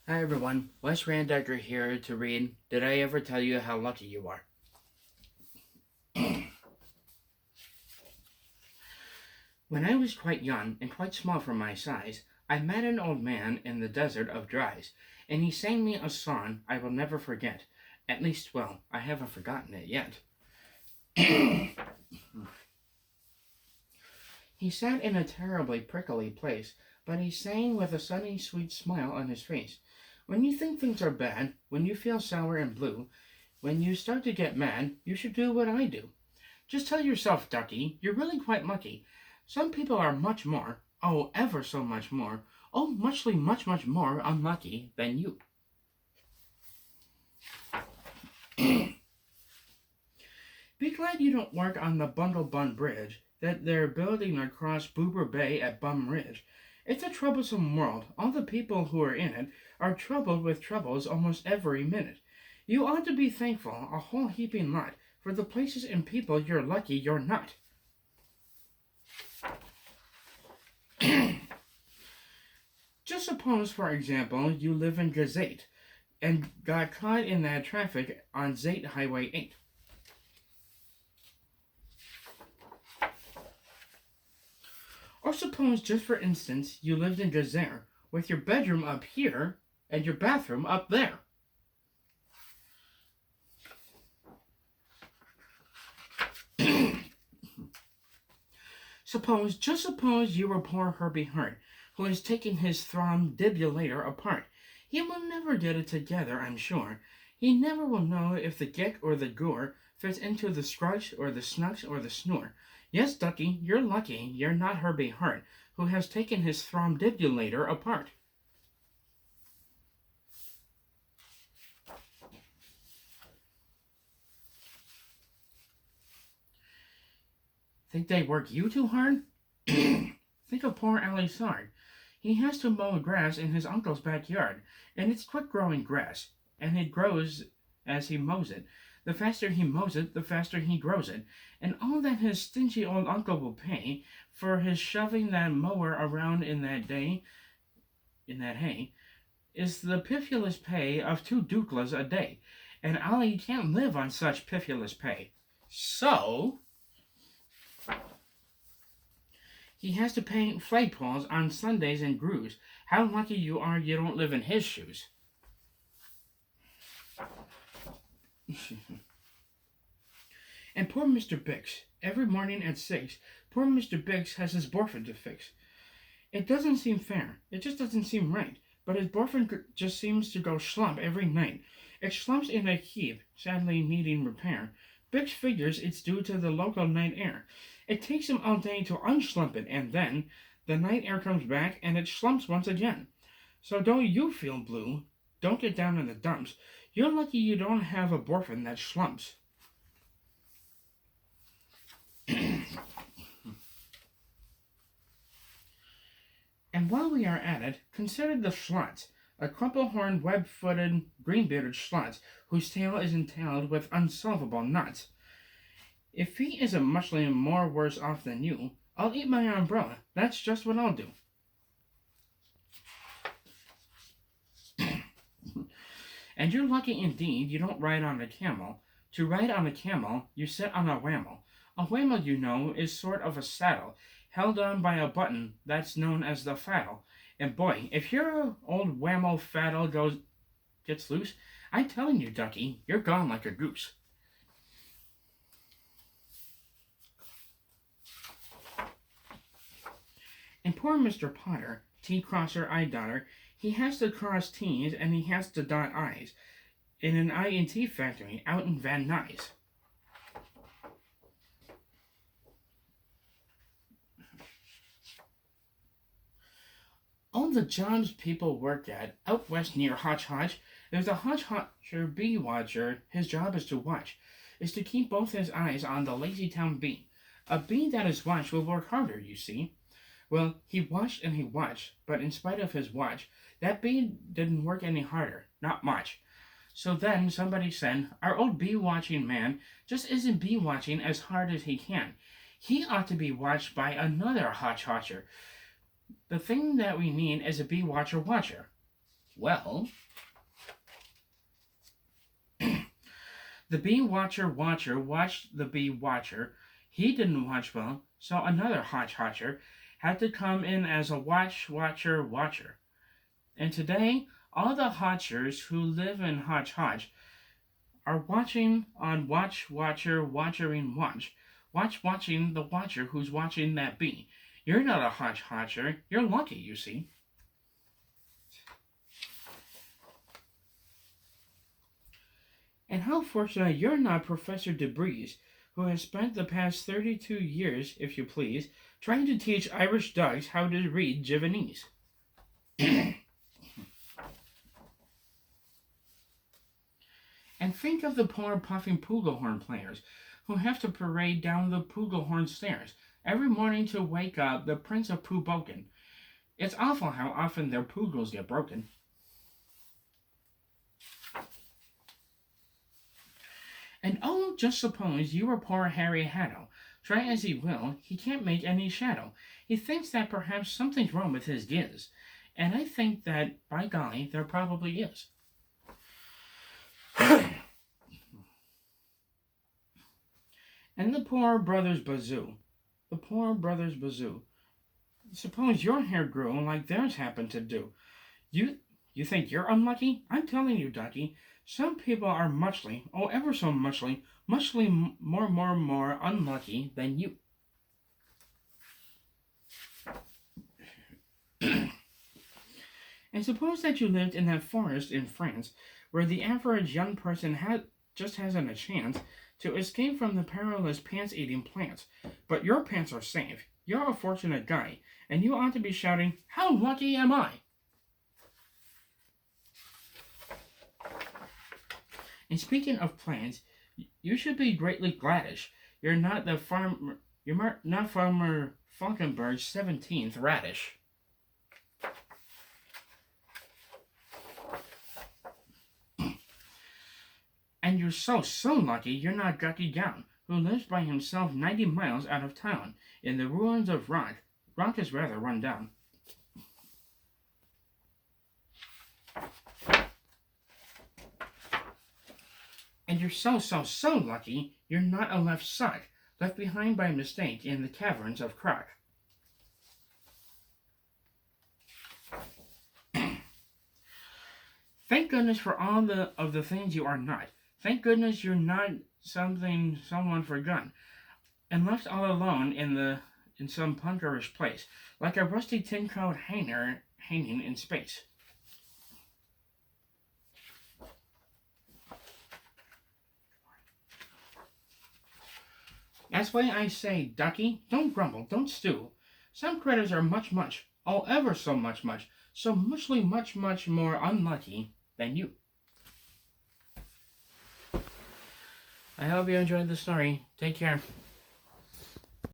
Hi everyone, Wes Randecker here to read Did I Ever Tell You How Lucky You Are? When I was quite young and quite small for my size, I met an old man in the desert of Dries, and he sang me a song I will never forget. At least, well, I haven't forgotten it yet. He sat in a terribly prickly place, but he sang with a sunny, sweet smile on his face. When you think things are bad, when you feel sour and blue, when you start to get mad, you should do what I do. Just tell yourself, Ducky, you're really quite lucky. Some people are much more, oh, ever so much more, oh, much more unlucky than you. Be glad you don't work on the Bundle Bun Bridge that they're building across Boober Bay at Bum Ridge. It's a troublesome world. All the people who are in it are troubled with troubles almost every minute. You ought to be thankful, a whole heaping lot, for the places and people you're lucky you're not. Just suppose, for example, you live in Gazette and got caught in that traffic on Zate Highway 8. Or suppose, just for instance, you lived in Gazer with your bedroom up here and your bathroom up there. Just suppose you were poor Herbie Hart, who is taking his thrombodibulator apart. He will never get it together, I'm sure. He never will know if the geck or the gore fits into the scrunch or the snux or the snore. Yes, Ducky, you're lucky you're not Herbie Hart, who has taken his thrombodibulator apart. Think they work you too hard? Think of poor Ali Sard. He has to mow grass in his uncle's backyard, and it's quick-growing grass, and it grows as he mows it. The faster he mows it, the faster he grows it, and all that his stingy old uncle will pay for his shoving that mower around in that hay, is the piffulous pay of 2 duklas a day, and Ali can't live on such piffulous pay. So he has to paint flagpoles on Sundays and grooves. How lucky you are you don't live in his shoes. And poor Mr. Bix. Every morning at 6, poor Mr. Bix has his boyfriend to fix. It doesn't seem fair. It just doesn't seem right. But his boyfriend just seems to go slump every night. It slumps in a heap, sadly needing repair. Bix figures it's due to the local night air. It takes him all day to unslump it, and then the night air comes back and it slumps once again. So don't you feel blue. Don't get down in the dumps. You're lucky you don't have a boyfriend that slumps. And while we are at it, consider the Schlotz, a crumple-horned, web-footed, green-bearded Schlotz whose tail is entailed with unsolvable knots. If he isn't much more worse off than you, I'll eat my umbrella. That's just what I'll do. And you're lucky indeed you don't ride on a camel. To ride on a camel, you sit on a whammel. A whammel, you know, is sort of a saddle, held on by a button that's known as the faddle. And boy, if your old whammel faddle gets loose, I'm telling you, Ducky, you're gone like a goose. And poor Mr. Potter, T-crosser, I-dotter, he has to cross T's and he has to dot I's in an I&T factory out in Van Nuys. All the jobs people work at out west near Hotch Hotch, there's a Hotch Hotcher bee watcher. His job is to watch, is to keep both his eyes on the lazy town bee. A bee that is watched will work harder, you see. Well, he watched and he watched, but in spite of his watch, that bee didn't work any harder, not much. So then somebody said, our old bee watching man just isn't bee watching as hard as he can. He ought to be watched by another Hotch Hotcher. The thing that we need is a bee watcher. Well, the bee watcher watched the bee watcher. He didn't watch well, so another Hotch Hotcher had to come in as a watcher. And today, all the Hotchers who live in Hotch Hotch are watching on watching the watcher who's watching that bee. You're not a Hotch Hotcher. You're lucky, you see. And how fortunate you're not Professor DeBreeze, who has spent the past 32 years, if you please, trying to teach Irish ducks how to read Javanese. And think of the poor puffing flugelhorn players who have to parade down the flugelhorn stairs every morning to wake up the Prince of Pooboken. It's awful how often their pugils get broken. And oh, just suppose you were poor Harry Haddle. Try as he will, he can't make any shadow. He thinks that perhaps something's wrong with his giz. And I think that, by golly, there probably is. And the poor brothers Bazoo. Suppose your hair grew like theirs happened to do. You think you're unlucky? I'm telling you, Ducky, some people are muchly, oh ever so muchly more unlucky than you. And suppose that you lived in that forest in France, where the average young person hasn't a chance to escape from the perilous pants-eating plants. But your pants are safe. You're a fortunate guy, and you ought to be shouting, "How lucky am I?" And speaking of plants, you should be greatly gladish. You're not Farmer Falkenberg's 17th radish. And you're so lucky you're not Ducky Gown, who lives by himself 90 miles out of town, in the ruins of Rock. Rock is rather run down. And you're so lucky you're not a left sock, left behind by mistake in the caverns of Croc. Thank goodness for all of the things you are not. Thank goodness you're not someone forgotten, and left all alone in some punkerish place, like a rusty tin coat hanging in space. That's why I say, Ducky, don't grumble, don't stew. Some critters are much, oh ever so much, so much more unlucky than you. I hope you enjoyed the story. Take care.